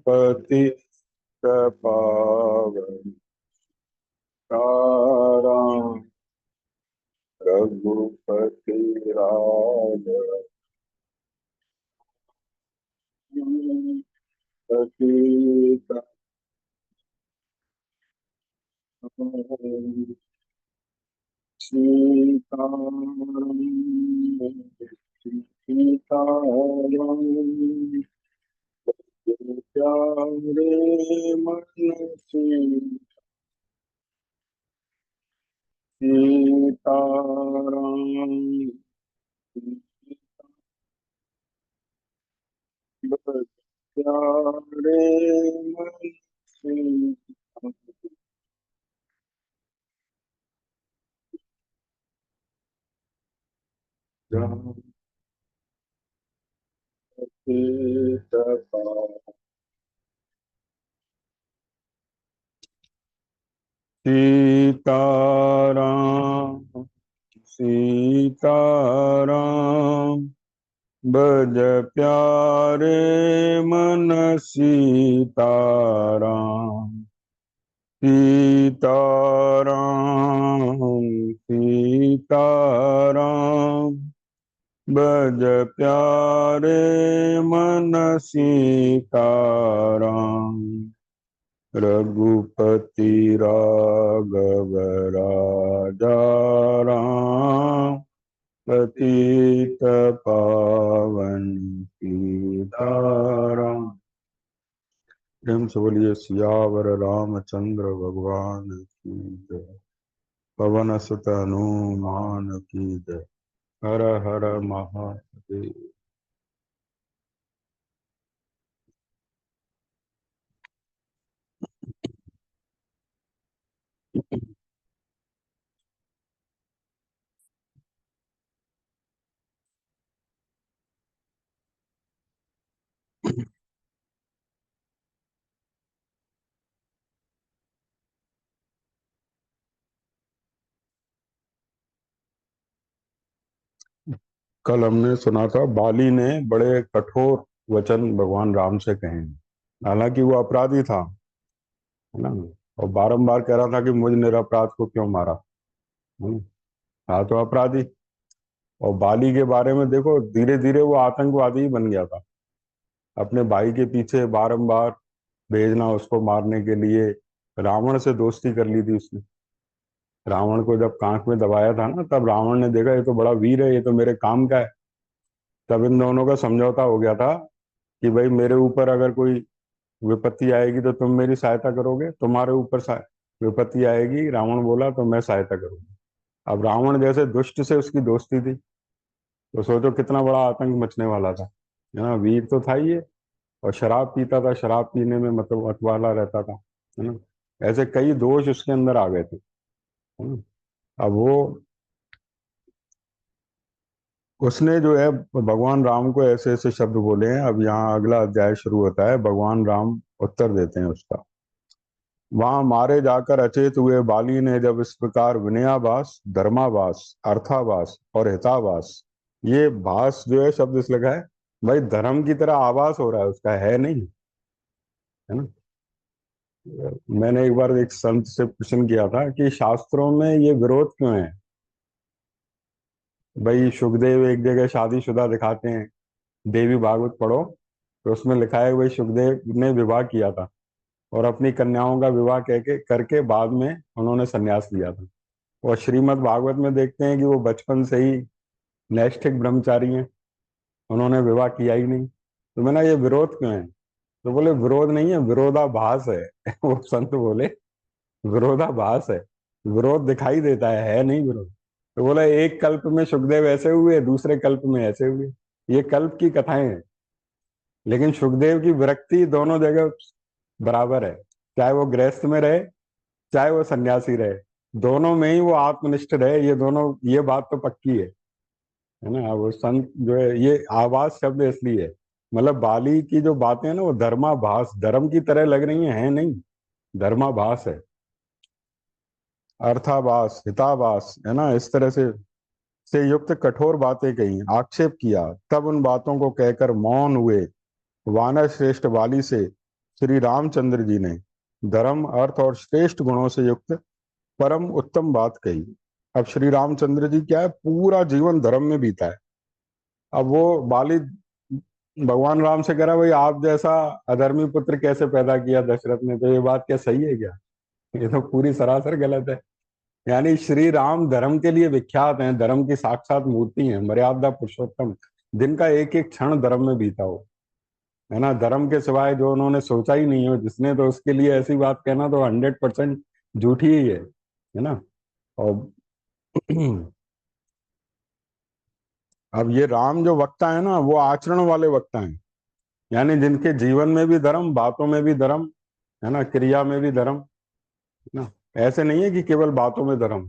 पति पावन राम रघुपति राज पतित सीताराम सीताराम प्यारे मन सीताराम प्यारे मन सीताराम सीताराम बज प्यारे मन सीताराम सीताराम सीताराम बज प्यारे मन सीताराम रघुपति राघव राजा राम पतित पावन सीताराम। प्रेम से बोलिए सियावर रामचंद्र भगवान की जय। पवन सुत हनुमान की जय। हर हर महादेव। कल हमने सुना था बाली ने बड़े कठोर वचन भगवान राम से कहे हैं। हालांकि वो अपराधी था, है ना, और बारंबार कह रहा था कि मुझ निरपराध को क्यों मारा, है ना। था तो अपराधी। और बाली के बारे में देखो, धीरे धीरे वो आतंकवादी ही बन गया था। अपने भाई के पीछे बारंबार भेजना उसको मारने के लिए। रावण से दोस्ती कर ली थी उसने। रावण को जब कांख में दबाया था ना, तब रावण ने देखा ये तो बड़ा वीर है, ये तो मेरे काम का है। तब इन दोनों का समझौता हो गया था कि भाई मेरे ऊपर अगर कोई विपत्ति आएगी तो तुम मेरी सहायता करोगे, तुम्हारे ऊपर विपत्ति आएगी, रावण बोला, तो मैं सहायता करूंगा। अब रावण जैसे दुष्ट से उसकी दोस्ती थी, तो सोचो कितना बड़ा आतंक मचने वाला था, है ना। वीर तो था ही ये। और शराब पीता था, शराब पीने में मतलब मतवाला रहता था, है ना। ऐसे कई दोष उसके अंदर आ गए थे, है ना। अब वो, उसने जो है भगवान राम को ऐसे ऐसे शब्द बोले हैं। अब यहाँ अगला अध्याय शुरू होता है, भगवान राम उत्तर देते हैं उसका। वहां मारे जाकर अचेत हुए बाली ने जब इस प्रकार विनयाभास, धर्माभास, अर्थाभास और हिताभास, ये भास जो है शब्द इस लगा है, भाई धर्म की तरह आभास हो रहा है उसका, है नहीं, है ना। मैंने एक बार एक संत से प्रश्न किया था कि शास्त्रों में ये विरोध क्यों है। भाई सुखदेव एक जगह शादीशुदा दिखाते हैं, देवी भागवत पढ़ो, तो उसमें लिखा है भाई सुखदेव ने विवाह किया था और अपनी कन्याओं का विवाह कह के करके बाद में उन्होंने संन्यास लिया था। और श्रीमद् भागवत में देखते हैं कि वो बचपन से ही नैष्ठिक ब्रह्मचारी हैं, उन्होंने विवाह किया ही नहीं। तो मैंने ये विरोध क्यों है, तो बोले विरोध नहीं है, विरोधाभास है। वो संत बोले विरोधाभास है, विरोध दिखाई देता है नहीं विरोध। तो बोला एक कल्प में सुखदेव ऐसे हुए, दूसरे कल्प में ऐसे हुए, ये कल्प की कथाएं हैं। लेकिन सुखदेव की विरक्ति दोनों जगह बराबर है, चाहे वो गृहस्थ में रहे, चाहे वो सन्यासी रहे, दोनों में ही वो आत्मनिष्ठ रहे। ये दोनों, ये बात तो पक्की है ना। वो संत जो है, ये आवाज शब्द इसलिए है, मतलब बाली की जो बातें हैं ना, वो धर्माभास, धर्म की तरह लग रही हैं, है नहीं, धर्माभास है। अर्थाभास, हिताभास, है ना, इस तरह से से युक्त कठोर बातें कही, आक्षेप किया। तब उन बातों को कहकर मौन हुए वानर श्रेष्ठ बाली से श्री रामचंद्र जी ने धर्म, अर्थ और श्रेष्ठ गुणों से युक्त परम उत्तम बात कही। अब श्री रामचंद्र जी क्या है, पूरा जीवन धर्म में बीता है। अब वो बाली भगवान राम से कह रहा है, भाई आप जैसा अधर्मी पुत्र कैसे पैदा किया दशरथ ने, तो ये बात क्या सही है क्या? ये तो पूरी सरासर गलत है। यानी श्री राम धर्म के लिए विख्यात हैं, धर्म की साक्षात मूर्ति हैं, मर्यादा पुरुषोत्तम, जिनका एक एक क्षण धर्म में बीता हो, है ना। धर्म के सिवाय जो उन्होंने सोचा ही नहीं हो जिसने, तो उसके लिए ऐसी बात कहना तो 100% झूठी ही है ना। और अब ये राम जो वक्ता है ना, वो आचरण वाले वक्ता हैं, यानी जिनके जीवन में भी धर्म, बातों में भी धर्म, है ना, क्रिया में भी धर्म, है ना। ऐसे नहीं है कि केवल बातों में धर्म।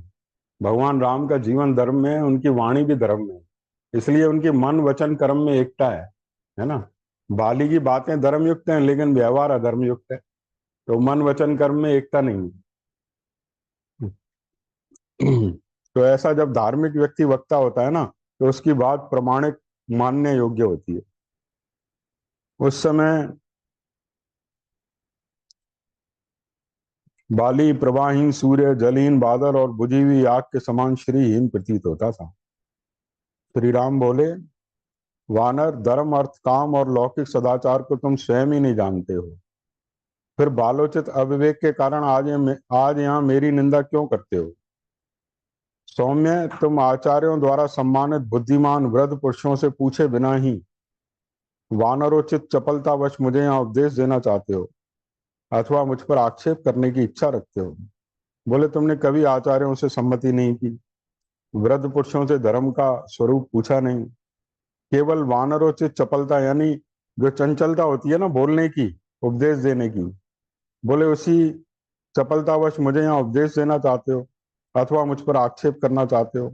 भगवान राम का जीवन धर्म में है, उनकी वाणी भी धर्म में है, इसलिए उनकी मन वचन कर्म में एकता है ना। बाली की बातें धर्म युक्त हैं लेकिन व्यवहार अधर्म युक्त है, तो मन वचन कर्म में एकता नहीं है। तो ऐसा जब धार्मिक व्यक्ति वक्ता होता है ना, तो उसकी बात प्रमाणिक, मानने योग्य होती है। उस समय बाली प्रवाहीन सूर्य, जलहीन बादल और बुझी हुई आग के समान श्रीहीन प्रतीत होता था। श्री राम बोले, वानर, धर्म, अर्थ, काम और लौकिक सदाचार को तुम स्वयं ही नहीं जानते हो, फिर बालोचित अविवेक के कारण आज यहाँ मेरी निंदा क्यों करते हो? सौम्य, तुम आचार्यों द्वारा सम्मानित बुद्धिमान वृद्ध पुरुषों से पूछे बिना ही वानरोचित चपलतावश मुझे यहाँ उपदेश देना चाहते हो, अथवा मुझ पर आक्षेप करने की इच्छा रखते हो। बोले, तुमने कभी आचार्यों से सम्मति नहीं की, वृद्ध पुरुषों से धर्म का स्वरूप पूछा नहीं, केवल वानरोचित चपलता यानी जो चंचलता होती है ना बोलने की, उपदेश देने की, बोले उसी चपलतावश मुझे यहाँ उपदेश देना चाहते हो, अथवा मुझ पर आक्षेप करना चाहते हो।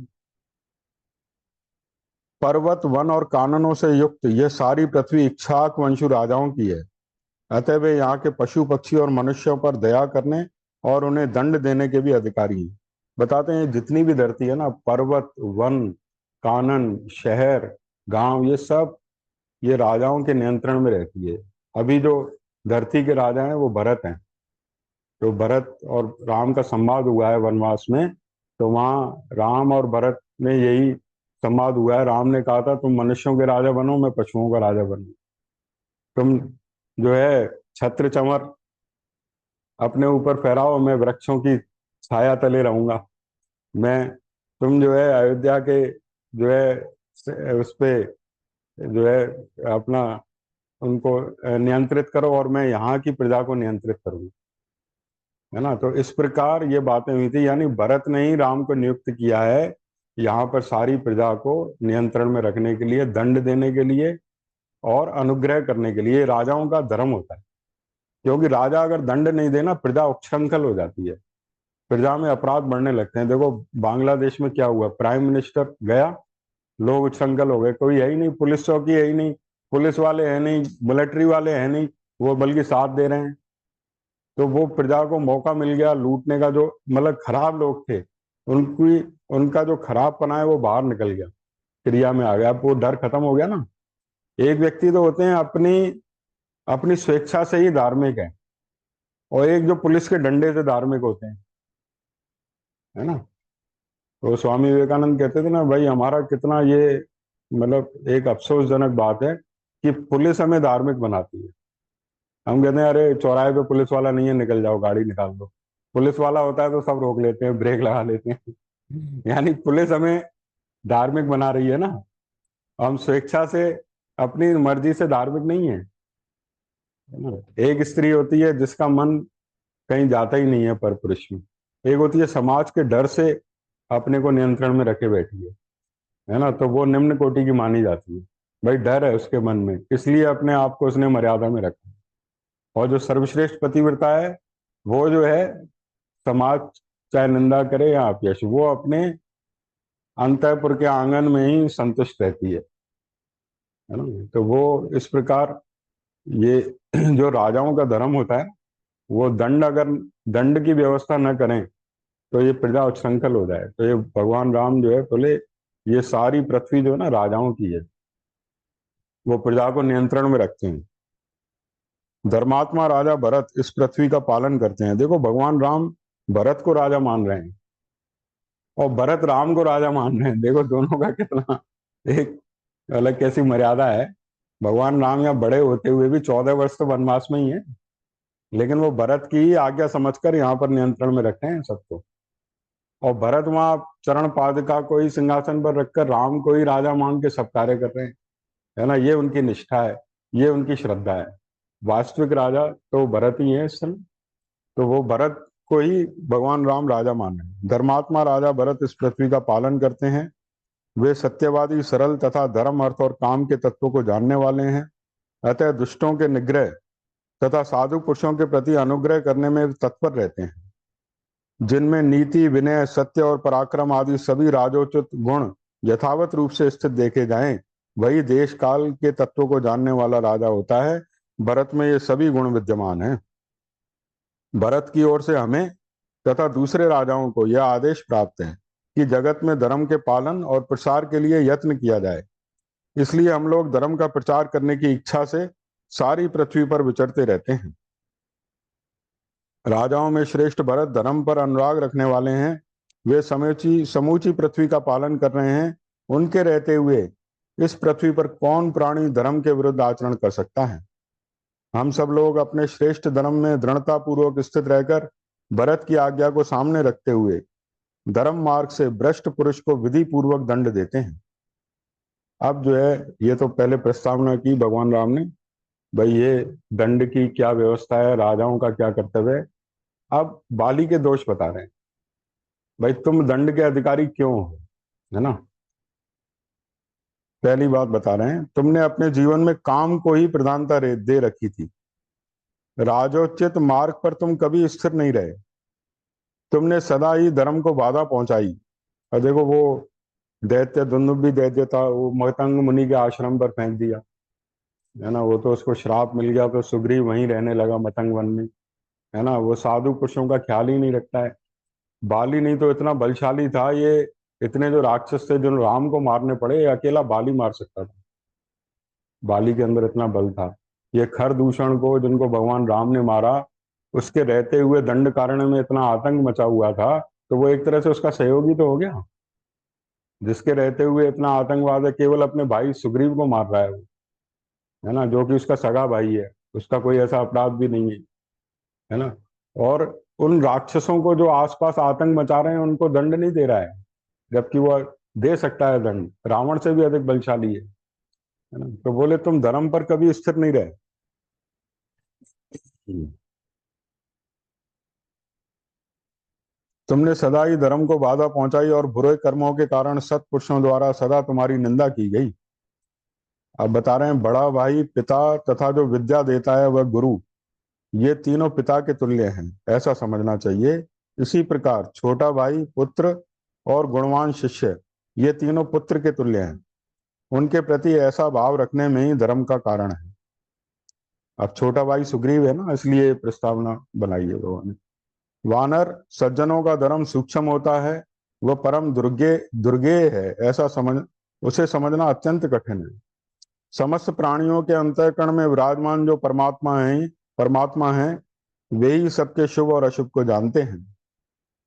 पर्वत, वन और काननों से युक्त यह सारी पृथ्वी इक्ष्वाक वंशु राजाओं की है, अतः वे यहाँ के पशु पक्षी और मनुष्यों पर दया करने और उन्हें दंड देने के भी अधिकारी हैं। बताते हैं जितनी भी धरती है ना, पर्वत, वन, कानन, शहर, गांव, ये सब ये राजाओं के नियंत्रण में रहती है। अभी जो धरती के राजा हैं वो भरत हैं। तो भरत और राम का संवाद हुआ है वनवास में, तो वहाँ राम और भरत में यही संवाद हुआ है। राम ने कहा था तुम मनुष्यों के राजा बनो, मैं पशुओं का राजा बनूं। तुम जो है छत्र चमर अपने ऊपर फहराओ, मैं वृक्षों की छाया तले रहूंगा। मैं तुम जो है अयोध्या के जो है उस पे जो है अपना उनको नियंत्रित करो और मैं यहाँ की प्रजा को नियंत्रित करूंगा, है ना। तो इस प्रकार ये बातें हुई थी, यानी भरत ने ही राम को नियुक्त किया है यहाँ पर सारी प्रजा को नियंत्रण में रखने के लिए, दंड देने के लिए और अनुग्रह करने के लिए। राजाओं का धर्म होता है, क्योंकि राजा अगर दंड नहीं देना, प्रजा उच्छृंखल हो जाती है, प्रजा में अपराध बढ़ने लगते हैं। देखो बांग्लादेश में क्या हुआ, प्राइम मिनिस्टर गया, लोग उच्छृंखल हो गए, कोई है ही नहीं, पुलिस चौकी है ही नहीं, पुलिस वाले है नहीं, मिलिट्री वाले है नहीं, वो बल्कि साथ दे रहे हैं। तो वो प्रजा को मौका मिल गया लूटने का, जो मतलब खराब लोग थे उनकी, उनका जो खराब पना है वो बाहर निकल गया, क्रिया में आ गया। अब वो डर खत्म हो गया ना। एक व्यक्ति तो होते हैं अपनी अपनी स्वेच्छा से ही धार्मिक है, और एक जो पुलिस के डंडे से धार्मिक होते हैं, है ना। तो स्वामी विवेकानंद कहते थे ना, भाई हमारा कितना ये मतलब एक अफसोसजनक बात है कि पुलिस हमें धार्मिक बनाती है। हम कहते हैं अरे चौराहे पे पुलिस वाला नहीं है, निकल जाओ, गाड़ी निकाल दो। पुलिस वाला होता है तो सब रोक लेते हैं, ब्रेक लगा लेते हैं। यानी पुलिस हमें धार्मिक बना रही है ना। हम स्वेच्छा से, अपनी मर्जी से धार्मिक नहीं है ना। एक स्त्री होती है जिसका मन कहीं जाता ही नहीं है पर पुरुष में। एक होती है समाज के डर से अपने को नियंत्रण में रखे बैठी है ना, तो वो निम्न कोटि की मानी जाती है। भाई डर है उसके मन में, इसलिए अपने आप को उसने मर्यादा में रखा। और जो सर्वश्रेष्ठ पतिव्रता है, वो जो है समाज चाहे निंदा करे या अपयश, वो अपने अंतःपुर के आंगन में ही संतुष्ट रहती है ना। तो वो इस प्रकार ये जो राजाओं का धर्म होता है, वो दंड अगर दंड की व्यवस्था न करें तो ये प्रजा उच्छृंखल हो जाए। तो ये भगवान राम जो है बोले ये सारी पृथ्वी जो है ना राजाओं की है, वो प्रजा को नियंत्रण में रखते हैं। धर्मात्मा राजा भरत इस पृथ्वी का पालन करते हैं। देखो भगवान राम भरत को राजा मान रहे हैं और भरत राम को राजा मान रहे हैं। देखो दोनों का कितना एक अलग कैसी मर्यादा है। भगवान राम यहाँ बड़े होते हुए भी 14 वर्ष तो वनवास में ही है, लेकिन वो भरत की ही आज्ञा समझकर यहाँ पर नियंत्रण में रखे हैं सबको। और भरत वहां चरण पादुका को ही सिंहासन पर रखकर राम को ही राजा मान के सब कार्य कर रहे हैं, है ना। ये उनकी निष्ठा है, ये उनकी श्रद्धा है। वास्तविक राजा तो भरत ही है इस समय। तो वो भरत को ही भगवान राम राजा मान रहे हैं। धर्मात्मा राजा भरत इस पृथ्वी का पालन करते हैं। वे सत्यवादी, सरल तथा धर्म, अर्थ और काम के तत्वों को जानने वाले हैं। अतः दुष्टों के निग्रह तथा साधु पुरुषों के प्रति अनुग्रह करने में तत्पर रहते हैं। जिनमें नीति, विनय, सत्य और पराक्रम आदि सभी राजोचित गुण यथावत रूप से स्थित देखे जाएं, वही देश काल के तत्वों को जानने वाला राजा होता है। भरत में ये सभी गुण विद्यमान हैं। भरत की ओर से हमें तथा दूसरे राजाओं को यह आदेश प्राप्त है कि जगत में धर्म के पालन और प्रसार के लिए यत्न किया जाए। इसलिए हम लोग धर्म का प्रचार करने की इच्छा से सारी पृथ्वी पर विचरते रहते हैं। राजाओं में श्रेष्ठ भरत धर्म पर अनुराग रखने वाले हैं। वे समूची समूची पृथ्वी का पालन कर रहे हैं। उनके रहते हुए इस पृथ्वी पर कौन प्राणी धर्म के विरुद्ध आचरण कर सकता है। हम सब लोग अपने श्रेष्ठ धर्म में दृढ़ता पूर्वक स्थित रहकर भरत की आज्ञा को सामने रखते हुए धर्म मार्ग से भ्रष्ट पुरुष को विधि पूर्वक दंड देते हैं। अब जो है, ये तो पहले प्रस्तावना की भगवान राम ने, भाई ये दंड की क्या व्यवस्था है, राजाओं का क्या कर्तव्य है। अब बाली के दोष बता रहे हैं। भाई तुम दंड के अधिकारी क्यों हो, है ना। पहली बात बता रहे हैं, तुमने अपने जीवन में काम को ही प्रधानता दे रखी थी। राजोचित मार्ग पर तुम कभी स्थिर नहीं रहे। तुमने सदा ही धर्म को बाधा पहुंचाई। और देखो वो दैत्य दुन्दुभि दैत्य था, वो मतंग मुनि के आश्रम पर फेंक दिया, है ना। वो तो उसको श्राप मिल गया, तो सुग्रीव वहीं रहने लगा मतंग वन में, है ना। वो साधु पुरुषों का ख्याल ही नहीं रखता है। बाली नहीं तो इतना बलशाली था ये, इतने जो राक्षस थे जो राम को मारने पड़े, ये अकेला बाली मार सकता था। बाली के अंदर इतना बल था। ये खर दूषण को जिनको भगवान राम ने मारा, उसके रहते हुए दंड कारण्य में इतना आतंक मचा हुआ था, तो वो एक तरह से उसका सहयोगी तो हो गया। जिसके रहते हुए इतना आतंकवाद है, केवल अपने भाई सुग्रीव को मार रहा है वो, है ना, जो कि उसका सगा भाई है। उसका कोई ऐसा अपराध भी नहीं है ना। और उन राक्षसों को जो आसपास आतंक मचा रहे हैं उनको दंड नहीं दे रहा है, जबकि वो दे सकता है दंड, रावण से भी अधिक बलशाली है ना। तो बोले तुम धर्म पर कभी स्थिर नहीं रहे। तुमने सदा ही धर्म को बाधा पहुंचाई और बुरे कर्मों के कारण सत्पुरुषों द्वारा सदा तुम्हारी निंदा की गई। अब बता रहे हैं, बड़ा भाई, पिता तथा जो विद्या देता है वह गुरु, ये तीनों पिता के तुल्य हैं, ऐसा समझना चाहिए। इसी प्रकार छोटा भाई, पुत्र और गुणवान शिष्य, ये तीनों पुत्र के तुल्य हैं। उनके प्रति ऐसा भाव रखने में ही धर्म का कारण है। अब छोटा भाई सुग्रीव है ना, इसलिए प्रस्तावना बनाई है भगवान ने। वानर, सज्जनों का धर्म सूक्ष्म होता है, वह परम दुर्गेय है, ऐसा समझ उसे समझना अत्यंत कठिन है। समस्त प्राणियों के अंतःकरण में विराजमान जो परमात्मा है, वे ही सबके शुभ और अशुभ को जानते हैं।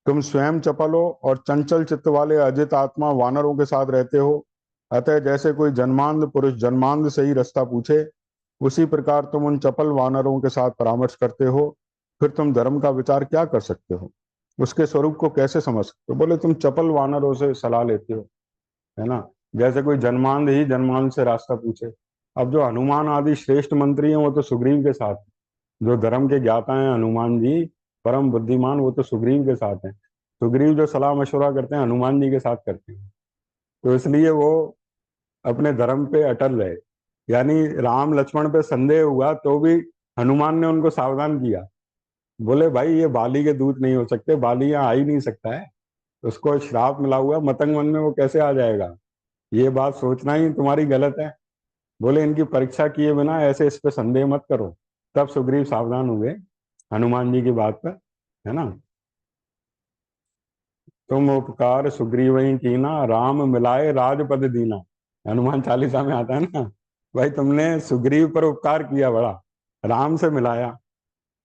तुम स्वयं चपल हो और चंचल चित्त वाले अजित आत्मा वानरों के साथ रहते हो। अतः जैसे कोई जन्मांध पुरुष जन्मांध से ही रास्ता पूछे, उसी प्रकार तुम उन चपल वानरों के साथ परामर्श करते हो। फिर तुम धर्म का विचार क्या कर सकते हो, उसके स्वरूप को कैसे समझ सकते हो। बोले तुम चपल वानरों से सलाह लेते हो, है ना। जैसे कोई जन्मांध ही जन्मांध से रास्ता पूछे। अब जो हनुमान आदि श्रेष्ठ मंत्री हैं वो तो सुग्रीव के साथ हैं। जो धर्म के ज्ञाता हैं हनुमान जी, परम बुद्धिमान, वो तो सुग्रीव के साथ हैं। सुग्रीव जो सलाह मशवरा करते हैं हनुमान जी के साथ करते हैं। तो इसलिए वो अपने धर्म पे अटल रहे। यानी राम लक्ष्मण पे संदेह हुआ तो भी हनुमान ने उनको सावधान किया। बोले भाई ये बाली के दूत नहीं हो सकते, बाली यहाँ आ ही नहीं सकता है, उसको श्राप मिला हुआ मतंग वन में, वो कैसे आ जाएगा। ये बात सोचना ही तुम्हारी गलत है। बोले इनकी परीक्षा किए बिना ऐसे इस पे संदेह मत करो। तब सुग्रीव सावधान हुए हनुमान जी की बात पर, है ना। तुम उपकार सुग्रीवई कीना, राम मिलाए राजपद दीना। हनुमान चालीसा में आता है ना, भाई तुमने सुग्रीव पर उपकार किया बड़ा, राम से मिलाया,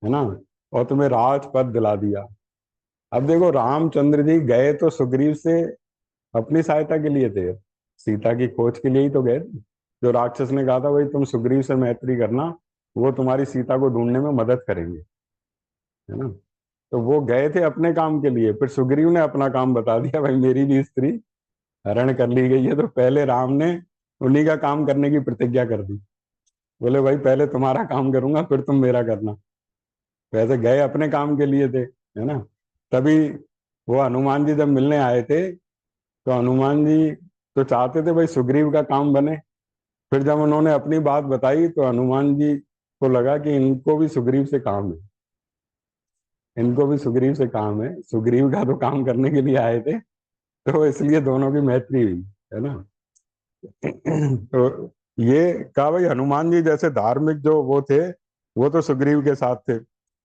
है ना, और तुम्हें राजपद दिला दिया। अब देखो रामचंद्र जी गए तो सुग्रीव से अपनी सहायता के लिए थे, सीता की खोज के लिए ही तो गए थे। जो राक्षस ने कहा था भाई तुम सुग्रीव से मैत्री करना, वो तुम्हारी सीता को ढूंढने में मदद करेंगे, है ना। तो वो गए थे अपने काम के लिए, फिर सुग्रीव ने अपना काम बता दिया, भाई मेरी भी स्त्री हरण कर ली गई है, तो पहले राम ने उन्हीं का काम करने की प्रतिज्ञा कर दी। बोले भाई पहले तुम्हारा काम करूंगा फिर तुम मेरा करना। वैसे गए अपने काम के लिए थे, है ना। तभी वो हनुमान जी जब मिलने आए थे, तो हनुमान जी तो चाहते थे भाई सुग्रीव का काम बने। फिर जब उन्होंने अपनी बात बताई तो हनुमान जी को लगा कि इनको भी सुग्रीव से काम है, इनको भी सुग्रीव से काम है, सुग्रीव का तो काम करने के लिए आए थे, तो इसलिए दोनों की मैत्री हुई, है ना। तो ये कहा भाई हनुमान जी जैसे धार्मिक जो वो थे, वो तो सुग्रीव के साथ थे।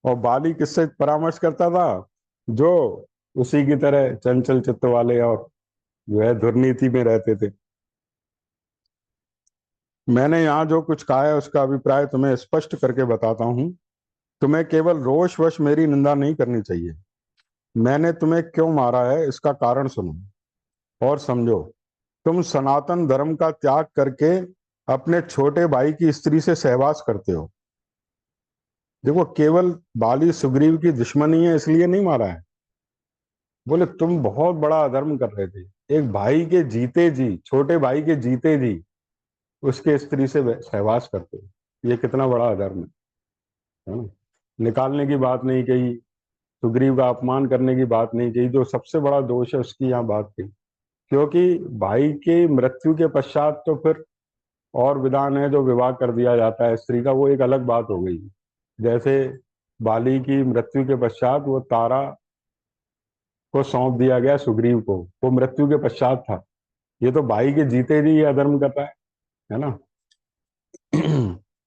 और बाली किससे परामर्श करता था? जो उसी की तरह चंचल चित्त वाले और जो है दुर्नीति में रहते थे। मैंने यहाँ जो कुछ कहा है उसका अभिप्राय तुम्हें स्पष्ट करके बताता हूँ। तुम्हें केवल रोषवश मेरी निंदा नहीं करनी चाहिए। मैंने तुम्हें क्यों मारा है इसका कारण सुनो और समझो। तुम सनातन धर्म का त्याग करके अपने छोटे भाई की स्त्री से सहवास करते हो। देखो केवल बाली सुग्रीव की दुश्मनी है इसलिए नहीं मारा है। बोले तुम बहुत बड़ा अधर्म कर रहे थे, एक भाई के जीते जी, छोटे भाई के जीते जी उसके स्त्री से सहवास करते हो, ये कितना बड़ा अधर्म है ना। निकालने की बात नहीं कही, सुग्रीव का अपमान करने की बात नहीं कही, जो सबसे बड़ा दोष है उसकी यहाँ बात कही। क्योंकि भाई के मृत्यु के पश्चात तो फिर और विधान है जो विवाह कर दिया जाता है स्त्री का, वो एक अलग बात हो गई। जैसे बाली की मृत्यु के पश्चात वो तारा को सौंप दिया गया सुग्रीव को, वो मृत्यु के पश्चात था। ये तो भाई के जीते जी ये अधर्म कर रहा है ना।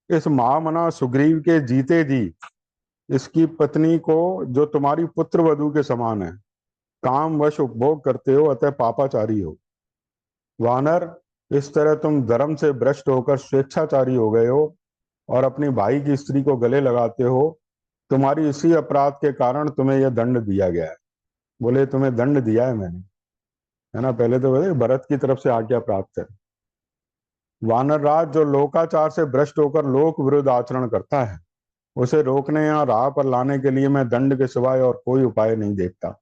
इस महामना सुग्रीव के जीते जी इसकी पत्नी को, जो तुम्हारी पुत्र वधू के समान है, काम वश उपभोग करते हो, अतः पापाचारी हो। वानर, इस तरह तुम धर्म से भ्रष्ट होकर स्वेच्छाचारी हो गए हो और अपनी भाई की स्त्री को गले लगाते हो। तुम्हारी इसी अपराध के कारण तुम्हें यह दंड दिया गया है। बोले तुम्हें दंड दिया है मैंने, है ना। पहले तो बोले भरत की तरफ से आज्ञा प्राप्त है। वानर राज, जो लोकाचार से भ्रष्ट होकर लोक विरुद्ध आचरण करता है, उसे रोकने या राह पर लाने के लिए मैं दंड के सिवाय और कोई उपाय नहीं देखता।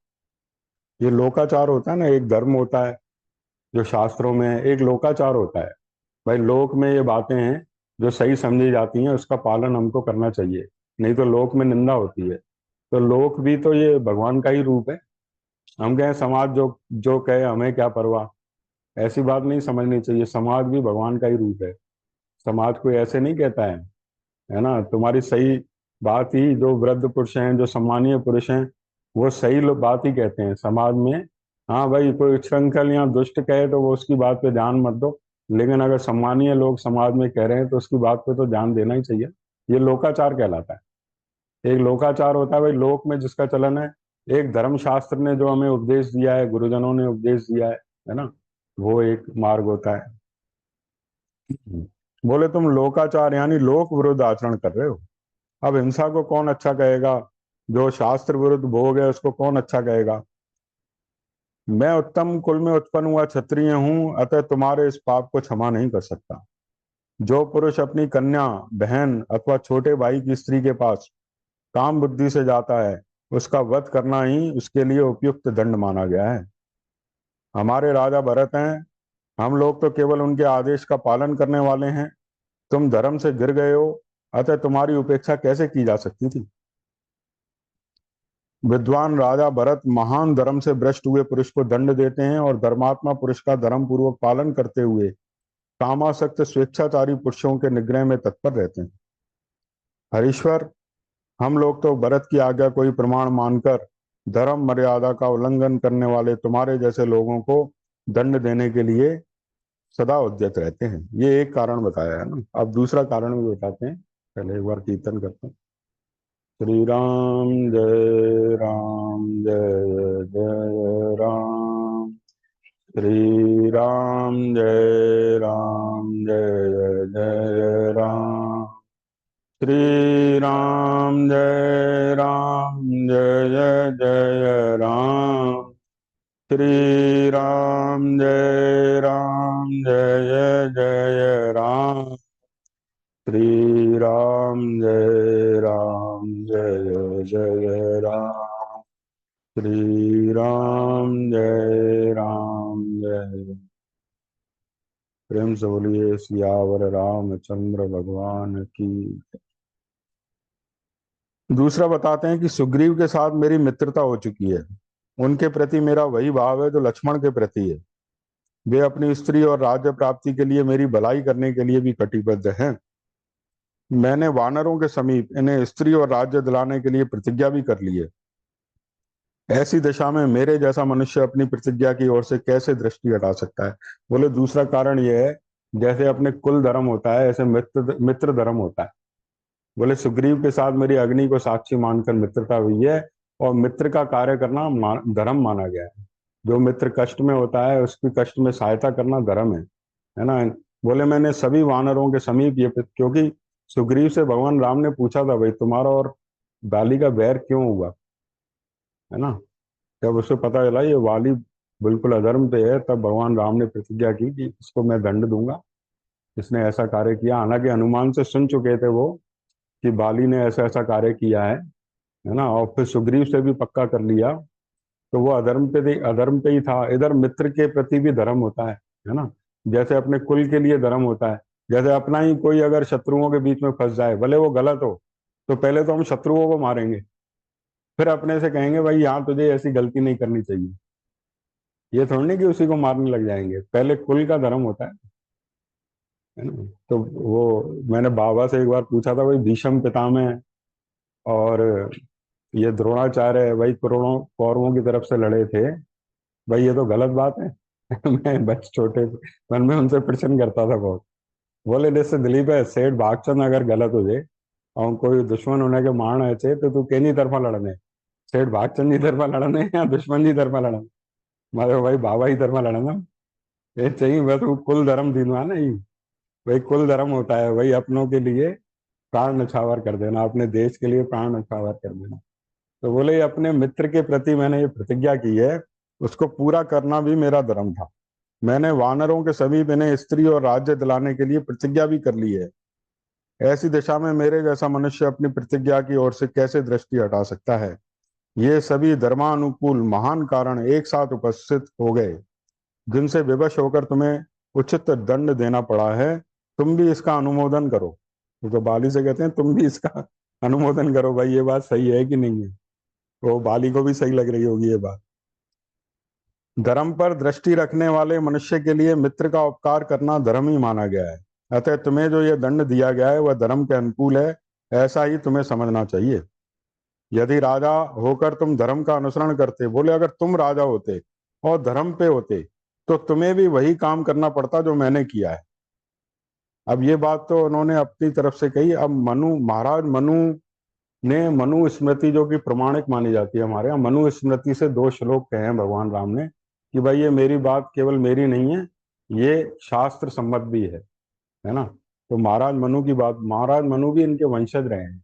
ये लोकाचार होता है ना, एक धर्म होता है जो शास्त्रों में है, एक लोकाचार होता है। भाई लोक में ये बातें हैं जो सही समझी जाती हैं, उसका पालन हमको करना चाहिए, नहीं तो लोक में निंदा होती है। तो लोक भी तो ये भगवान का ही रूप है। हम कहें समाज जो जो कहे हमें क्या परवाह, ऐसी बात नहीं समझनी चाहिए। समाज भी भगवान का ही रूप है, समाज कोई ऐसे नहीं कहता है ना। तुम्हारी सही बात ही, जो वृद्ध पुरुष हैं, जो सम्मानीय पुरुष हैं, वो सही बात ही कहते हैं समाज में। हाँ भाई कोई उच्छृंखल या दुष्ट कहे तो वो उसकी बात पे ध्यान मत दो, लेकिन अगर सम्मानीय लोग समाज में कह रहे हैं तो उसकी बात पे तो ध्यान देना ही चाहिए। ये लोकाचार कहलाता है। एक लोकाचार होता है भाई लोक में जिसका चलन है। एक धर्मशास्त्र ने जो हमें उपदेश दिया है, गुरुजनों ने उपदेश दिया है ना, वो एक मार्ग होता है। बोले तुम लोकाचार यानी लोक विरुद्ध आचरण कर रहे हो। अब हिंसा को कौन अच्छा कहेगा? जो शास्त्र विरुद्ध भोग है उसको कौन अच्छा कहेगा? मैं उत्तम कुल में उत्पन्न हुआ क्षत्रिय हूं, अतः तुम्हारे इस पाप को क्षमा नहीं कर सकता। जो पुरुष अपनी कन्या, बहन अथवा छोटे भाई की स्त्री के पास काम बुद्धि से जाता है, उसका वध करना ही उसके लिए उपयुक्त दंड माना गया है। हमारे राजा भरत हैं, हम लोग तो केवल उनके आदेश का पालन करने वाले हैं। तुम धर्म से गिर गए हो, अतः तुम्हारी उपेक्षा कैसे की जा सकती थी? विद्वान राजा भरत महान धर्म से भ्रष्ट हुए पुरुष को दंड देते हैं और धर्मात्मा पुरुष का धर्म पूर्वक पालन करते हुए कामासक्त स्वेच्छाचारी पुरुषों के निग्रह में तत्पर रहते हैं। हरीश्वर, हम लोग तो भरत की आज्ञा कोई प्रमाण मानकर धर्म मर्यादा का उल्लंघन करने वाले तुम्हारे जैसे लोगों को दंड देने के लिए सदा उद्यत रहते हैं। ये एक कारण बताया है ना, अब दूसरा कारण भी बताते हैं। पहले एक बार कीर्तन करते हैं। श्री राम जय राम, जय जय राम। श्री राम जय राम, जय जय राम। श्री राम जय राम, जय जय राम। श्री राम जय राम, जय जय राम। श्री राम जय राम, जय जय राम। श्री राम जय राम, जय। प्रेम से बोलिए सियावर रामचंद्र भगवान की। दूसरा बताते हैं कि सुग्रीव के साथ मेरी मित्रता हो चुकी है। उनके प्रति मेरा वही भाव है जो लक्ष्मण के प्रति है। वे अपनी स्त्री और राज्य प्राप्ति के लिए मेरी भलाई करने के लिए भी कटिबद्ध हैं। मैंने वानरों के समीप इन्हें स्त्री और राज्य दिलाने के लिए प्रतिज्ञा भी कर ली है। ऐसी दशा में मेरे जैसा मनुष्य अपनी प्रतिज्ञा की ओर से कैसे दृष्टि हटा सकता है? बोले दूसरा कारण यह है, जैसे अपने कुल धर्म होता है ऐसे मित्र मित्र धर्म होता है। बोले सुग्रीव के साथ मेरी अग्नि को साक्षी मानकर मित्रता हुई है, और मित्र का कार्य करना धर्म माना गया है। जो मित्र कष्ट में होता है उसकी कष्ट में सहायता करना धर्म है ना। बोले मैंने सभी वानरों के समीप ये, क्योंकि सुग्रीव से भगवान राम ने पूछा था, भाई तुम्हारा और बाली का बैर क्यों हुआ, है ना। जब उसे पता चला ये वाली बिल्कुल अधर्म पे है, तब भगवान राम ने प्रतिज्ञा की कि इसको मैं दंड दूंगा, इसने ऐसा कार्य किया। हालांकि हनुमान से सुन चुके थे वो कि बाली ने ऐसा ऐसा कार्य किया है ना। और फिर सुग्रीव से भी पक्का कर लिया, तो वो अधर्म पे ही था। इधर मित्र के प्रति भी धर्म होता है ना। जैसे अपने कुल के लिए धर्म होता है। जैसे अपना ही कोई अगर शत्रुओं के बीच में फंस जाए, भले वो गलत हो, तो पहले तो हम शत्रुओं को मारेंगे, फिर अपने से कहेंगे भाई यहाँ तुझे ऐसी गलती नहीं करनी चाहिए। ये थोड़ी नहीं कि उसी को मारने लग जाएंगे, पहले कुल का धर्म होता है ना। तो वो मैंने बाबा से एक बार पूछा था, भाई भीष्म पितामह और ये द्रोणाचार्य है, भाई करोड़ों कौरवों की तरफ से लड़े थे, भाई ये तो गलत बात है। मैं बच छोटे मन में उनसे प्रश्न करता था बहुत। बोले जैसे दिलीप है, सेठ भागचंद अगर गलत हो जाए और कोई दुश्मन होने के मारण अचे, तो तू केनी तरफा लड़ने, सेठ भागचंद जी तरफा लड़ने या दुश्मन जी तरफा लड़ने? मतलब भाई बाबा ही तरफा लड़ना। ये चाहिए बस, वो कुल धर्म दिनवा नहीं। भाई कुल धर्म होता है भाई अपनों के लिए प्राण न्यौछावर कर देना, अपने देश के लिए प्राण न्यौछावर कर देना। तो बोले ये अपने मित्र के प्रति मैंने ये प्रतिज्ञा की है, उसको पूरा करना भी मेरा धर्म था। मैंने वानरों के समीप इन्हें स्त्री और राज्य दिलाने के लिए प्रतिज्ञा भी कर ली है। ऐसी दिशा में मेरे जैसा मनुष्य अपनी प्रतिज्ञा की ओर से कैसे दृष्टि हटा सकता है? ये सभी धर्मानुकूल महान कारण एक साथ उपस्थित हो गए, जिनसे विवश होकर तुम्हें उचित दंड देना पड़ा है। तुम भी इसका अनुमोदन करो। तो बाली से कहते हैं तुम भी इसका अनुमोदन करो, भाई ये बात सही है कि नहीं है। वो बाली को भी सही लग रही होगी ये बात। धर्म पर दृष्टि रखने वाले मनुष्य के लिए मित्र का उपकार करना धर्म ही माना गया है। अतः तुम्हें जो यह दंड दिया गया है वह धर्म के अनुकूल है, ऐसा ही तुम्हें समझना चाहिए। यदि राजा होकर तुम धर्म का अनुसरण करते, बोले अगर तुम राजा होते और धर्म पे होते, तो तुम्हें भी वही काम करना पड़ता जो मैंने किया है। अब ये बात तो उन्होंने अपनी तरफ से कही। अब महाराज मनु ने मनु स्मृति, जो कि प्रमाणिक मानी जाती है हमारे यहाँ, मनु स्मृति से दो श्लोक कहे हैं भगवान राम ने कि भाई ये मेरी बात केवल मेरी नहीं है, ये शास्त्र सम्मत भी है ना। तो महाराज मनु की बात, महाराज मनु भी इनके वंशज रहे हैं।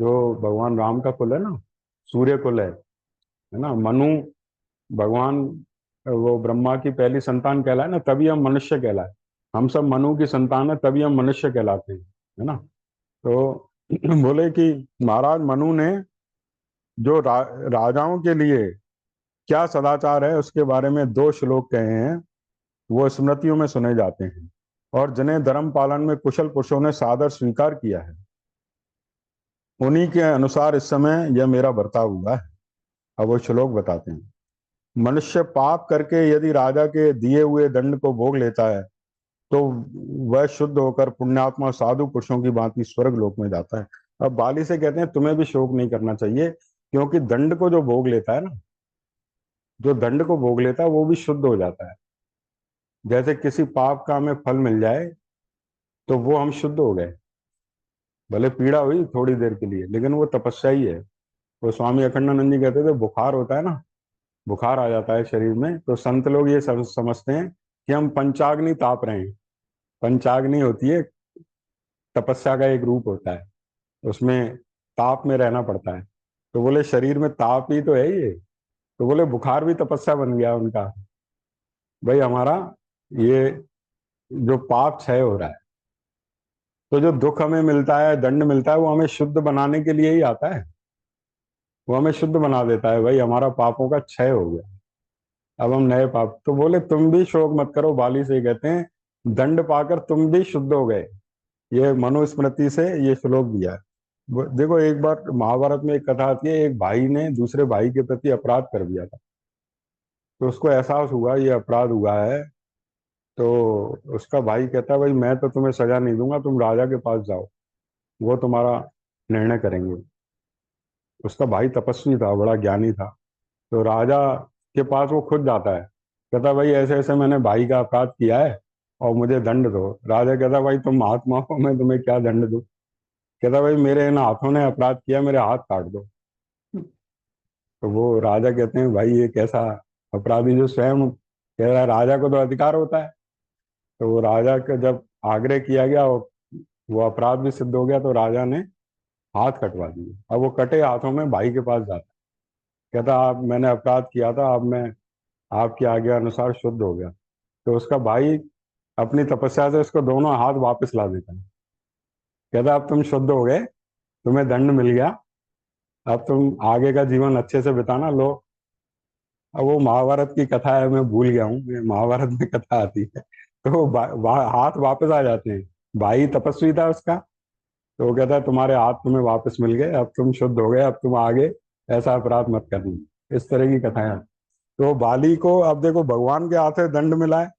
जो भगवान राम का कुल है ना, सूर्य कुल है ना। मनु भगवान, वो ब्रह्मा की पहली संतान कहलाए ना, तभी हम मनुष्य कहलाए। हम सब मनु की संतान है, तभी हम मनुष्य कहलाते हैं, है ना। तो बोले कि महाराज मनु ने जो राजाओं के लिए क्या सदाचार है उसके बारे में दो श्लोक कहे हैं, वो स्मृतियों में सुने जाते हैं, और जिन्हें धर्म पालन में कुशल पुरुषों ने सादर स्वीकार किया है, उन्हीं के अनुसार इस समय यह मेरा बर्ताव हुआ है। अब वो श्लोक बताते हैं। मनुष्य पाप करके यदि राजा के दिए हुए दंड को भोग लेता है, तो वह शुद्ध होकर पुण्यात्मा साधु पुरुषों की भांति स्वर्ग लोक में जाता है। अब बाली से कहते हैं तुम्हें भी शोक नहीं करना चाहिए, क्योंकि दंड को जो भोग लेता है ना, जो दंड को भोग लेता है वो भी शुद्ध हो जाता है। जैसे किसी पाप का हमें फल मिल जाए, तो वो हम शुद्ध हो गए। भले पीड़ा हुई थोड़ी देर के लिए, लेकिन वो तपस्या ही है। वो स्वामी अखंडानंद जी कहते थे, बुखार होता है ना, बुखार आ जाता है शरीर में, तो संत लोग ये समझते हैं कि हम पंचाग्नि ताप रहे हैं। पंचाग्नि होती है, तपस्या का एक रूप होता है, उसमें ताप में रहना पड़ता है। तो बोले शरीर में ताप ही तो है ये। तो बोले बुखार भी तपस्या बन गया उनका। भाई हमारा ये जो पाप क्षय हो रहा है, तो जो दुख हमें मिलता है, दंड मिलता है, वो हमें शुद्ध बनाने के लिए ही आता है। वो हमें शुद्ध बना देता है, भाई हमारा पापों का क्षय हो गया, अब हम नए पाप। तो बोले तुम भी शोक मत करो, बाली से कहते हैं दंड पाकर तुम भी शुद्ध हो गए। ये मनुस्मृति से ये श्लोक दिया है। देखो एक बार महाभारत में एक कथा आती है, एक भाई ने दूसरे भाई के प्रति अपराध कर दिया था। तो उसको एहसास हुआ ये अपराध हुआ है। तो उसका भाई कहता है भाई मैं तो तुम्हें सजा नहीं दूंगा, तुम राजा के पास जाओ, वो तुम्हारा निर्णय करेंगे। उसका भाई तपस्वी था, बड़ा ज्ञानी था। तो राजा के पास वो खुद जाता है, कहता भाई ऐसे ऐसे मैंने भाई का अपराध किया है और मुझे दंड दो। राजा कहता भाई तुम महात्मा हो, मैं तुम्हें क्या दंड दूं। कहता भाई मेरे इन हाथों ने अपराध किया, मेरे हाथ काट दो। तो वो राजा कहते हैं भाई ये कैसा अपराधी जो स्वयं कह रहा है, राजा को तो अधिकार होता है। तो वो राजा का जब आग्रह किया गया और वो अपराध भी सिद्ध हो गया, तो राजा ने हाथ कटवा दिए। अब वो कटे हाथों में भाई के पास जाता है, कहता आप मैंने अपराध किया था, अब मैं आपकी आज्ञा अनुसार शुद्ध हो गया। तो उसका भाई अपनी तपस्या से उसको दोनों हाथ वापस ला देता है, कहता अब तुम शुद्ध हो गए, तुम्हें दंड मिल गया, अब तुम आगे का जीवन अच्छे से बिताना लो। अब वो महाभारत की कथा है, मैं भूल गया हूँ, ये महाभारत में कथा आती है। तो वो हाथ वापस आ जाते हैं। भाई तपस्वी था उसका, तो वो कहता है तुम्हारे हाथ तुम्हें वापस मिल गए, अब तुम शुद्ध हो गए, अब तुम आगे ऐसा अपराध मत करना। इस तरह की कथाएं हैं। तो बाली को अब देखो भगवान के हाथ से दंड मिला है,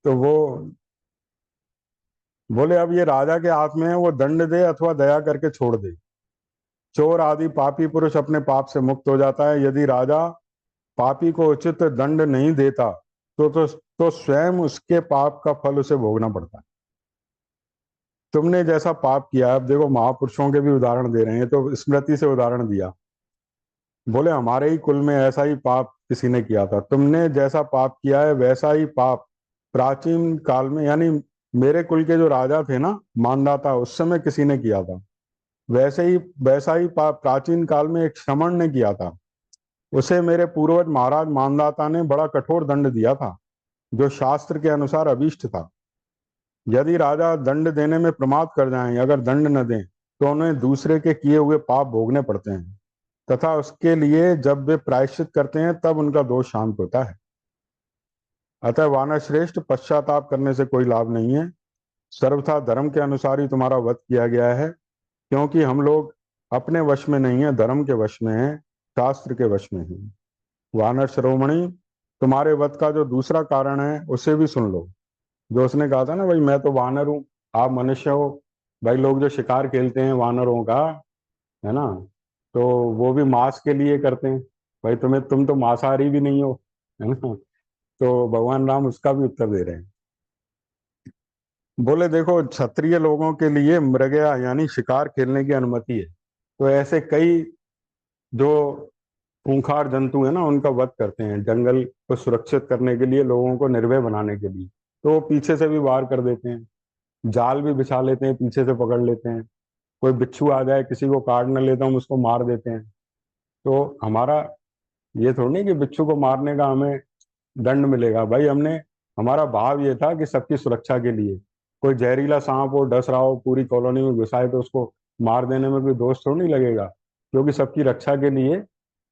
तो वो बोले अब ये राजा के हाथ में है, वो दंड दे अथवा दया करके छोड़ दे। चोर आदि पापी पुरुष अपने पाप से मुक्त हो जाता है। यदि राजा पापी को उचित दंड नहीं देता तो स्वयं उसके पाप का फल उसे भोगना पड़ता है। तुमने जैसा पाप किया, अब देखो महापुरुषों के भी उदाहरण दे रहे हैं, तो स्मृति से उदाहरण दिया। बोले हमारे ही कुल में ऐसा ही पाप किसी ने किया था, तुमने जैसा पाप किया है वैसा ही पाप प्राचीन काल में, यानी मेरे कुल के जो राजा थे ना, मानदाता, उस समय किसी ने किया था। वैसे ही वैसा ही पाप प्राचीन काल में एक श्रमण ने किया था। उसे मेरे पूर्वज महाराज मानदाता ने बड़ा कठोर दंड दिया था, जो शास्त्र के अनुसार अभीष्ट था। यदि राजा दंड देने में प्रमाद कर जाएं, अगर दंड न दें, तो उन्हें दूसरे के किए हुए पाप भोगने पड़ते हैं, तथा उसके लिए जब वे प्रायश्चित करते हैं तब उनका दोष शांत होता है। अतः वानर श्रेष्ठ, पश्चाताप करने से कोई लाभ नहीं है। सर्वथा धर्म के अनुसार ही तुम्हारा वध किया गया है, क्योंकि हम लोग अपने वश में नहीं है, धर्म के वश में है, शास्त्र के वश में है। वानर शिरोमणि, तुम्हारे वध का जो दूसरा कारण है उसे भी सुन लो। जो उसने कहा था ना भाई मैं तो वानर हूँ, आप मनुष्य हो। भाई लोग जो शिकार खेलते हैं वानरों का, है ना, तो वो भी मांस के लिए करते हैं। भाई तुम तो मांसाहारी भी नहीं हो, है ना। तो भगवान राम उसका भी उत्तर दे रहे हैं। बोले देखो क्षत्रिय लोगों के लिए मृगया यानी शिकार खेलने की अनुमति है। तो ऐसे कई जो खूंखार जंतु है ना, उनका वध करते हैं जंगल को सुरक्षित करने के लिए, लोगों को निर्भय बनाने के लिए। तो वो पीछे से भी वार कर देते हैं, जाल भी बिछा लेते हैं, पीछे से पकड़ लेते हैं। कोई बिच्छू आ जाए किसी को काट न लेता, हम उसको मार देते हैं। तो हमारा ये थोड़ी नहीं कि बिच्छू को मारने का हमें दंड मिलेगा। भाई हमने, हमारा भाव ये था कि सबकी सुरक्षा के लिए। कोई जहरीला सांप हो डस रहा हो पूरी कॉलोनी में घुसाए, तो उसको मार देने में कोई दोष थोड़ी नहीं लगेगा, क्योंकि सबकी रक्षा के लिए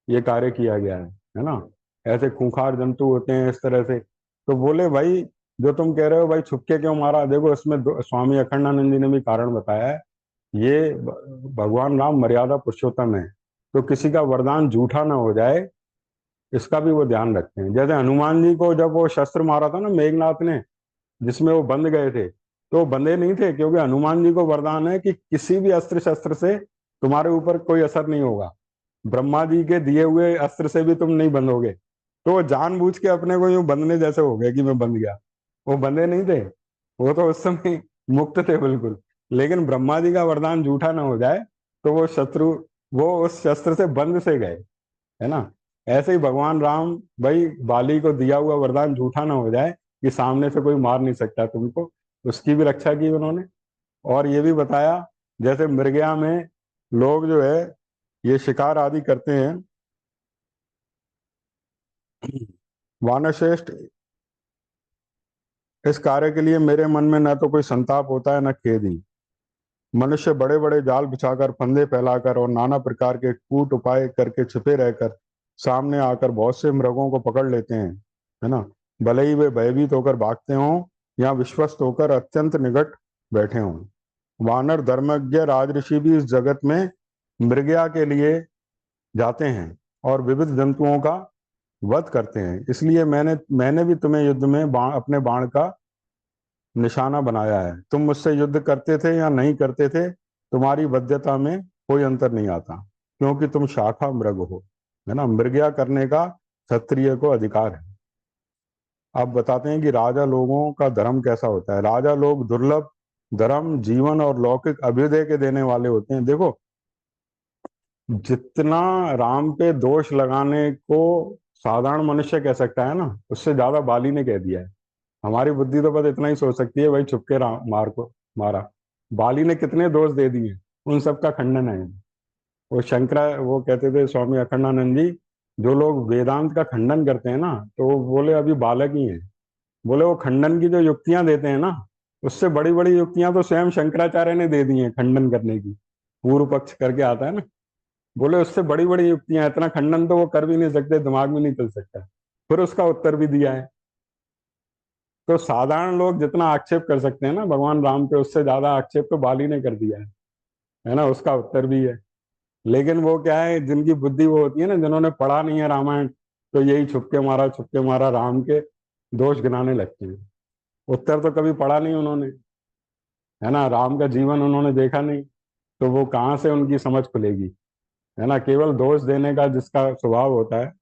ये कार्य किया गया है ना। ऐसे खूंखार जंतु होते हैं इस तरह से। तो बोले भाई जो तुम कह रहे हो भाई छुपके क्यों मारा, देखो इसमें स्वामी अखंडानंद जी ने भी कारण बताया है। ये भगवान राम मर्यादा पुरुषोत्तम है, तो किसी का वरदान झूठा ना हो जाए, इसका भी वो ध्यान रखते हैं। जैसे हनुमान जी को जब वो शस्त्र मारा था ना मेघनाथ ने, जिसमें वो बंध गए थे, तो वो बंधे नहीं थे, क्योंकि हनुमान जी को वरदान है कि किसी भी अस्त्र शस्त्र से तुम्हारे ऊपर कोई असर नहीं होगा। ब्रह्मा जी के दिए हुए अस्त्र से भी तुम नहीं बंधोगे। तो वो जानबूझ के अपने को यूं बंधने जैसे हो गया कि मैं बंध गया। वो बंधे नहीं थे, वो तो उस समय मुक्त थे बिल्कुल। लेकिन ब्रह्मा जी का वरदान झूठा ना हो जाए, तो वो शत्रु, वो उस शस्त्र से बंध से गए, है ना। ऐसे ही भगवान राम, भाई बाली को दिया हुआ वरदान झूठा ना हो जाए कि सामने से कोई मार नहीं सकता तुमको, उसकी भी रक्षा की उन्होंने। और ये भी बताया, जैसे मृगया में लोग जो है ये शिकार आदि करते हैं, वानरश्रेष्ठ, इस कार्य के लिए मेरे मन में न तो कोई संताप होता है न खेद ही। मनुष्य बड़े बड़े जाल बिछाकर, फंदे फैलाकर और नाना प्रकार के कूट उपाय करके छिपे रहकर सामने आकर बहुत से मृगों को पकड़ लेते हैं, है ना। भले ही वे भयभीत होकर भागते हों या विश्वस्त होकर अत्यंत निकट बैठे हों। वानर धर्मज्ञ राजऋषि भी इस जगत में मृगया के लिए जाते हैं और विविध जंतुओं का वध करते हैं। इसलिए मैंने मैंने भी तुम्हें युद्ध में अपने बाण का निशाना बनाया है। तुम मुझसे युद्ध करते थे या नहीं करते थे, तुम्हारी वध्यता में कोई अंतर नहीं आता, क्योंकि तुम शाखा मृग हो, है ना। मृगया करने का क्षत्रिय को अधिकार है। अब बताते हैं कि राजा लोगों का धर्म कैसा होता है। राजा लोग दुर्लभ धर्म, जीवन और लौकिक अभ्युदय के देने वाले होते हैं। देखो, जितना राम पे दोष लगाने को साधारण मनुष्य कह सकता है ना, उससे ज्यादा बाली ने कह दिया है। हमारी बुद्धि तो बस इतना ही सोच सकती है, भाई चुपके राम मार को मारा। बाली ने कितने दोष दे दिए, उन सब का खंडन है। वो शंकरा वो कहते थे स्वामी अखंडानंद जी, जो लोग वेदांत का खंडन करते हैं ना, तो वो बोले अभी बालक ही हैं। बोले वो खंडन की जो युक्तियां देते हैं ना, उससे बड़ी बड़ी युक्तियां तो स्वयं शंकराचार्य ने दे दी हैं खंडन करने की। पूर्व पक्ष करके आता है ना, बोले उससे बड़ी बड़ी युक्तियां, इतना खंडन तो वो कर भी नहीं सकते, दिमाग में नहीं चल सकता। फिर उसका उत्तर भी दिया है। तो साधारण लोग जितना आक्षेप कर सकते हैं ना भगवान राम पे, उससे ज्यादा आक्षेप तो बाली ने कर दिया है ना। उसका उत्तर भी है। लेकिन वो क्या है, जिनकी बुद्धि वो होती है ना, जिन्होंने पढ़ा नहीं है रामायण, तो यही छुपके मारा राम के दोष गिनाने लगते हैं। उत्तर तो कभी पढ़ा नहीं उन्होंने, है ना। राम का जीवन उन्होंने देखा नहीं, तो वो कहाँ से उनकी समझ खुलेगी, है ना। केवल दोष देने का जिसका स्वभाव होता है।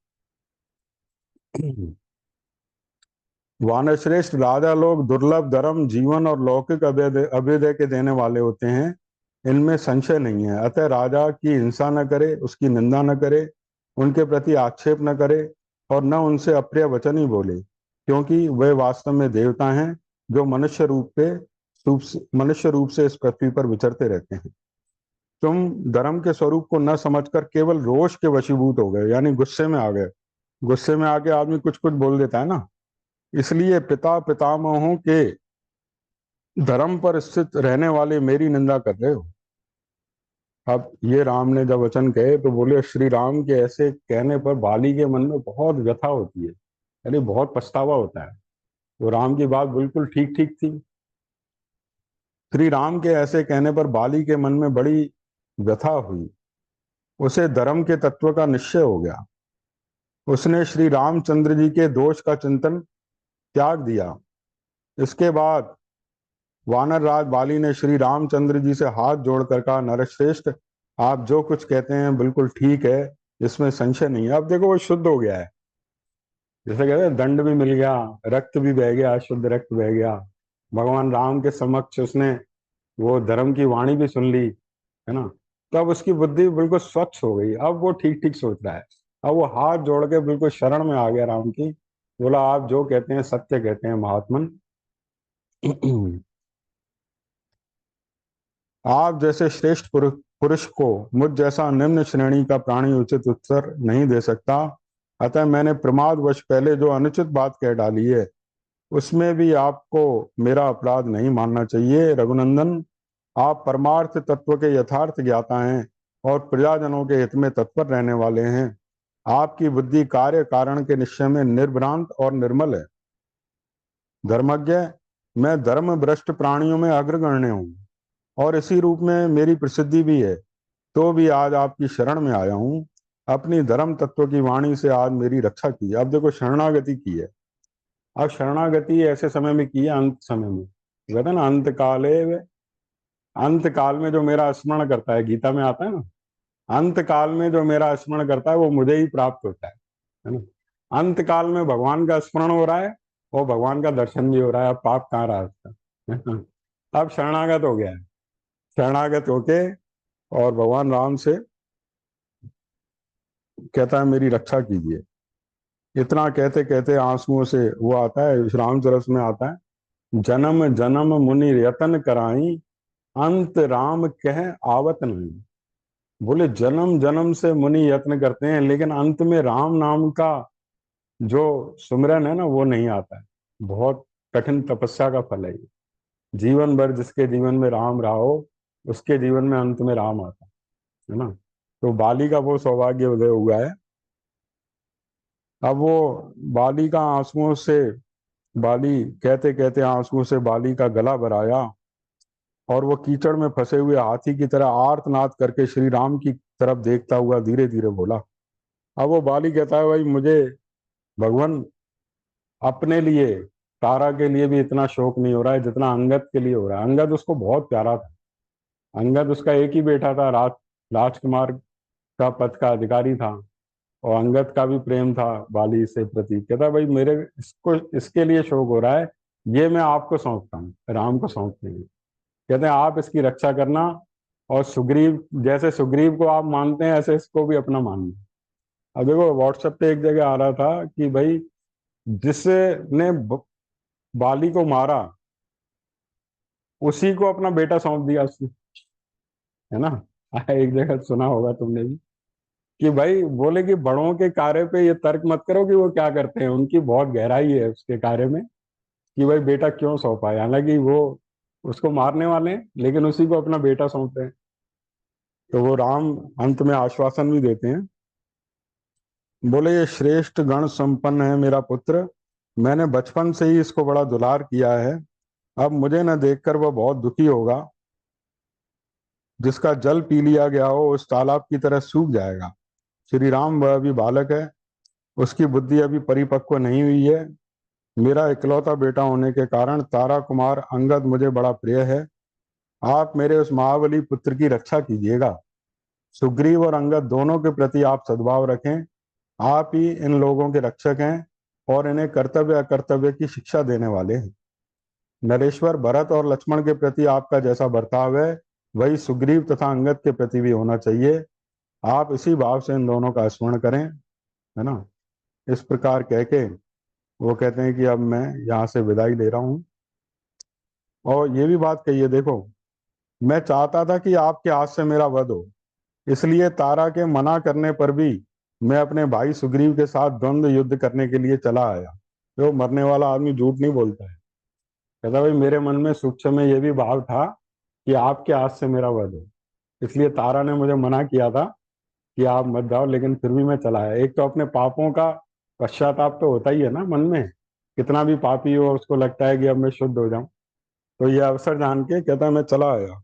वानरश्रेष्ठ, राजा लोग दुर्लभ धर्म, जीवन और लौकिक अभ्युदय अभ्युदय के देने वाले होते हैं, इनमें संशय नहीं है। अतः राजा की हिंसा न करे, उसकी निंदा न करे, उनके प्रति आक्षेप न करे और न उनसे अप्रिय वचन ही बोले, क्योंकि वे वास्तव में देवता हैं जो मनुष्य रूप से इस पृथ्वी पर विचरते रहते हैं। तुम धर्म के स्वरूप को न समझकर केवल रोष के वशीभूत हो गए, यानी गुस्से में आ गए। गुस्से में आके आदमी कुछ कुछ बोल देता है ना, इसलिए पिता पितामहों के धर्म पर स्थित रहने वाले मेरी निंदा कर रहे हो। अब ये राम ने जब वचन कहे, तो बोले श्री राम के ऐसे कहने पर बाली के मन में बहुत व्यथा होती है, यानी बहुत पछतावा होता है। वो राम की बात बिल्कुल ठीक ठीक थी। श्री राम के ऐसे कहने पर बाली के मन में बड़ी व्यथा हुई। उसे धर्म के तत्व का निश्चय हो गया। उसने श्री रामचंद्र जी के दोष का चिंतन त्याग दिया। इसके बाद वानर राज बाली ने श्री रामचंद्र जी से हाथ जोड़कर कहा, नरश्रेष्ठ, आप जो कुछ कहते हैं बिल्कुल ठीक है, इसमें संशय नहीं है। अब देखो वो शुद्ध हो गया है, जैसे कहते हैं दंड भी मिल गया, रक्त भी बह गया, शुद्ध रक्त बह गया। भगवान राम के समक्ष उसने वो धर्म की वाणी भी सुन ली, है ना। तो अब उसकी बुद्धि बिल्कुल स्वच्छ हो गई, अब वो ठीक ठीक सोच रहा है। अब वो हाथ जोड़ के बिल्कुल शरण में आ गया राम की। बोला आप जो कहते हैं सत्य कहते हैं महात्मन। आप जैसे श्रेष्ठ पुरुष को मुझ जैसा निम्न श्रेणी का प्राणी उचित उत्तर नहीं दे सकता। अतः मैंने प्रमादवश पहले जो अनुचित बात कह डाली है, उसमें भी आपको मेरा अपराध नहीं मानना चाहिए। रघुनंदन, आप परमार्थ तत्व के यथार्थ ज्ञाता हैं और प्रजाजनों के हित में तत्पर रहने वाले हैं। आपकी बुद्धि कार्य कारण के निश्चय में निर्भ्रांत और निर्मल है। धर्मज्ञ, मैं धर्म भ्रष्ट प्राणियों में अग्रगण्य हूँ और इसी रूप में मेरी प्रसिद्धि भी है। तो भी आज आपकी शरण में आया हूँ। अपनी धर्म तत्व की वाणी से आज मेरी रक्षा की। अब देखो शरणागति की है। अब शरणागति ऐसे समय में की है, अंत समय में। कहते हैं ना अंत काले, अंत काल में जो मेरा स्मरण करता है, गीता में आता है ना, अंत काल में जो मेरा स्मरण करता है वो मुझे ही प्राप्त होता है ना। अंत काल में भगवान का स्मरण हो रहा है और भगवान का दर्शन भी हो रहा है। अब पाप कहाँ रहा उसका, है ना? अब शरणागत हो गया है। शरणागत होके और भगवान राम से कहता है मेरी रक्षा कीजिए। इतना कहते कहते आंसुओं से वो आता है, रामचरस में आता है, जन्म जन्म मुनि यतन कराई, अंत राम कह आवत नहीं। बोले जन्म जन्म से मुनि यत्न करते हैं, लेकिन अंत में राम नाम का जो सुमिरन है ना वो नहीं आता है। बहुत कठिन तपस्या का फल है ये। जीवन भर जिसके जीवन में राम रहा हो, उसके जीवन में अंत में राम आता है ना। तो बाली का वो सौभाग्य उदय हुआ है। अब वो बाली का आंसुओं से, बाली कहते कहते आंसुओं से बाली का गला भराया, और वो कीचड़ में फंसे हुए हाथी की तरह आर्तनाद करके श्री राम की तरफ देखता हुआ धीरे धीरे बोला। अब वो बाली कहता है भाई मुझे भगवान अपने लिए, तारा के लिए भी इतना शोक नहीं हो रहा है जितना अंगद के लिए हो रहा है। अंगद उसको बहुत प्यारा था। अंगद उसका एक ही बेटा था, राजकुमार का पद का अधिकारी था, और अंगद का भी प्रेम था बाली से प्रति। कहता भाई मेरे इसको इसके लिए शोक हो रहा है, ये मैं आपको सौंपता हूँ, राम को सौंपते हैं। कहते हैं आप इसकी रक्षा करना, और सुग्रीव, जैसे सुग्रीव को आप मानते हैं ऐसे इसको भी अपना मानना। अब देखो व्हाट्सएप पे एक जगह आ रहा था कि भाई जिसने बाली को मारा उसी को अपना बेटा सौंप दिया उसने, है ना। एक जगह सुना होगा तुमने भी कि भाई बोले कि बड़ों के कार्य पे ये तर्क मत करो कि वो क्या करते हैं, उनकी बहुत गहराई है उसके कार्य में, कि भाई बेटा क्यों सौंपा है। हालांकि वो उसको मारने वाले हैं, लेकिन उसी को अपना बेटा सौंपते हैं। तो वो राम अंत में आश्वासन भी देते हैं। बोले ये श्रेष्ठ गण संपन्न है मेरा पुत्र, मैंने बचपन से ही इसको बड़ा दुलार किया है। अब मुझे न देखकर वह बहुत दुखी होगा। जिसका जल पी लिया गया हो उस तालाब की तरह सूख जाएगा। श्री राम वह अभी बालक है, उसकी बुद्धि अभी परिपक्व नहीं हुई है। मेरा इकलौता बेटा होने के कारण तारा कुमार अंगद मुझे बड़ा प्रिय है। आप मेरे उस महाबली पुत्र की रक्षा कीजिएगा। सुग्रीव और अंगद दोनों के प्रति आप सद्भाव रखें। आप ही इन लोगों के रक्षक हैं और इन्हें कर्तव्य अकर्तव्य की शिक्षा देने वाले हैं। नरेश्वर, भरत और लक्ष्मण के प्रति आपका जैसा बर्ताव है वही सुग्रीव तथा अंगद के प्रति भी होना चाहिए। आप इसी भाव से इन दोनों का स्मरण करें, है ना। इस प्रकार कह के वो कहते हैं कि अब मैं यहाँ से विदाई ले रहा हूँ। और ये भी बात कही है, देखो मैं चाहता था कि आपके हाथ से मेरा वध हो, इसलिए तारा के मना करने पर भी मैं अपने भाई सुग्रीव के साथ द्वंद्व युद्ध करने के लिए चला आया। जो मरने वाला आदमी झूठ नहीं बोलता है। कहता भाई मेरे मन में सूक्ष्म में ये भी भाव था कि आपके हाथ से मेरा वध हो, इसलिए तारा ने मुझे मना किया था कि आप मत जाओ, लेकिन फिर भी मैं चला आया। एक तो अपने पापों का पश्चाताप तो होता ही है ना मन में, कितना भी पापी हो उसको लगता है कि अब मैं शुद्ध हो जाऊं। तो ये अवसर जान के कहता है मैं चला आया।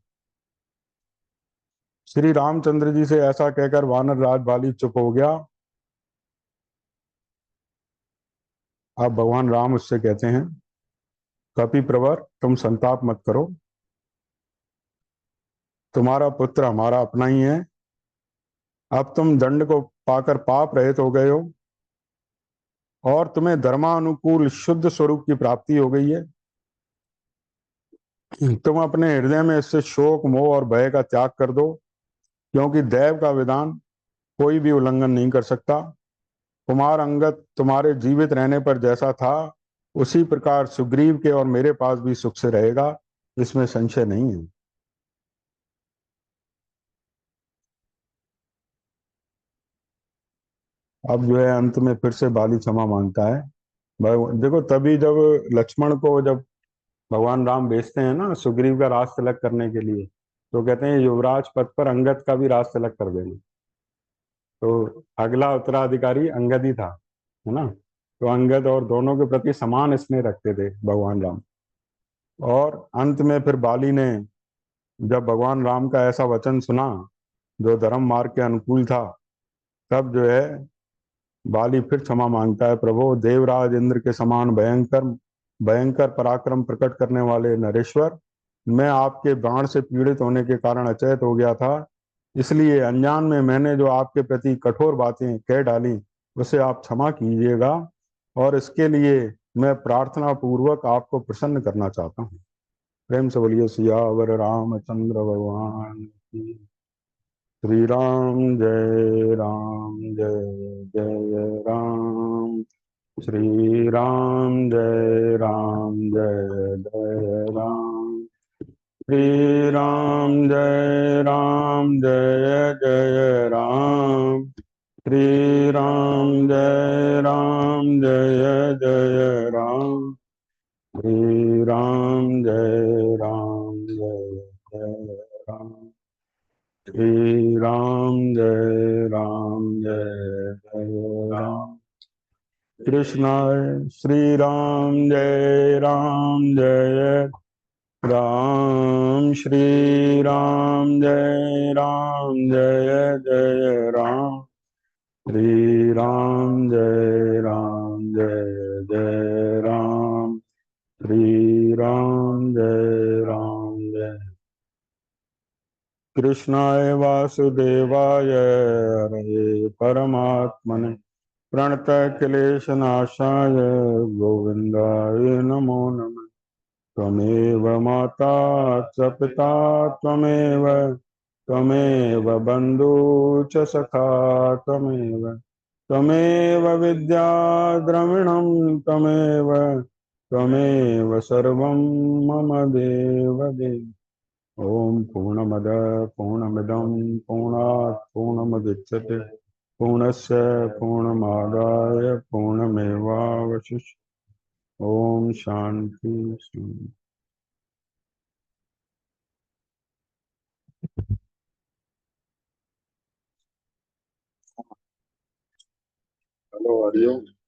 श्री रामचंद्र जी से ऐसा कहकर वानर राज बाली चुप हो गया। अब भगवान राम उससे कहते हैं कपि प्रवर तुम संताप मत करो, तुम्हारा पुत्र हमारा अपना ही है। अब तुम दंड को पाकर पाप रहित हो गए हो और तुम्हें धर्मानुकूल शुद्ध स्वरूप की प्राप्ति हो गई है। तुम अपने हृदय में इससे शोक मोह और भय का त्याग कर दो, क्योंकि दैव का विधान कोई भी उल्लंघन नहीं कर सकता। कुमार अंगद तुम्हारे जीवित रहने पर जैसा था उसी प्रकार सुग्रीव के और मेरे पास भी सुख से रहेगा, इसमें संशय नहीं है। अब जो है अंत में फिर से बाली क्षमा मांगता है। देखो तभी जब लक्ष्मण को जब भगवान राम भेजते हैं ना सुग्रीव का राज तिलक करने के लिए, तो कहते हैं युवराज पद पर अंगद का भी राज तिलक कर देना। तो अगला उत्तराधिकारी अंगद ही था, है ना। तो अंगद और दोनों के प्रति समान स्नेह रखते थे भगवान राम। और अंत में फिर बाली ने जब भगवान राम का ऐसा वचन सुना जो धर्म मार्ग के अनुकूल था, तब जो है बाली फिर क्षमा मांगता है। प्रभु, देवराज इंद्र के समान भयंकर भयंकर पराक्रम प्रकट करने वाले नरेश्वर, मैं आपके बाण से पीड़ित होने के कारण अचेत हो गया था, इसलिए अनजान में मैंने जो आपके प्रति कठोर बातें कह डाली उसे आप क्षमा कीजिएगा। और इसके लिए मैं प्रार्थना पूर्वक आपको प्रसन्न करना चाहता हूँ। प्रेम से बोलिए सियावर रामचंद्र भगवान की। श्री राम जय राम, जय जय राम। श्री राम जय राम, जय जय राम। श्री राम जय राम, जय जय राम। श्री राम जय राम, जय जय राम। श्री राम जय राम, जय जय राम। श्री राम जय राम, जय जय राम। कृष्णाय श्री राम जय राम, जय राम। श्री राम जय राम, जय जय राम। श्री राम जय राम, जय जय राम। श्री राम जय राम, जय। कृष्णाय वासुदेवाय हरे परमात्मने प्रणतक्लेशनाशाय गोविन्दाय नमो नमः। त्वमेव माता च पिता त्वमेव, त्वमेव बन्धु च सखा त्वमेव, त्वमेव विद्या द्रविणं त्वमेव, त्वमेव सर्वं मम देव देव। ओम पूर्णमद पूर्णमिदं पूर्णात् पूर्णमुदच्यते पूर्णस्य पूर्णमादाय पूर्णमेवावशिष्यते। ओम शांति शांति। हेलो, हरिओम।